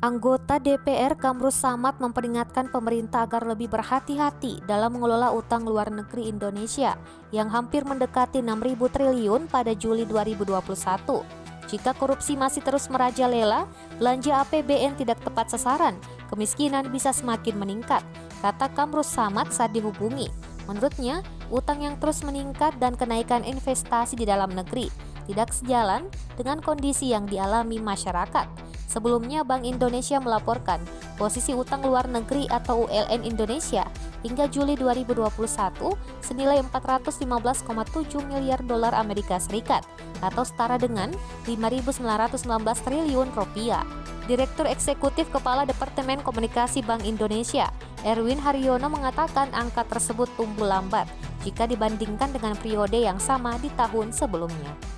Anggota DPR Kamrus Samad memperingatkan pemerintah agar lebih berhati-hati dalam mengelola utang luar negeri Indonesia yang hampir mendekati 6.000 triliun pada Juli 2021. Jika korupsi masih terus merajalela, belanja APBN tidak tepat sasaran, kemiskinan bisa semakin meningkat, kata Kamrus Samad saat dihubungi. Menurutnya, utang yang terus meningkat dan kenaikan investasi di dalam negeri tidak sejalan dengan kondisi yang dialami masyarakat. Sebelumnya, Bank Indonesia melaporkan posisi utang luar negeri atau ULN Indonesia hingga Juli 2021 senilai 415,7 miliar dolar Amerika Serikat atau setara dengan 5.919 triliun rupiah. Direktur Eksekutif Kepala Departemen Komunikasi Bank Indonesia, Erwin Haryono mengatakan angka tersebut tumbuh lambat jika dibandingkan dengan periode yang sama di tahun sebelumnya.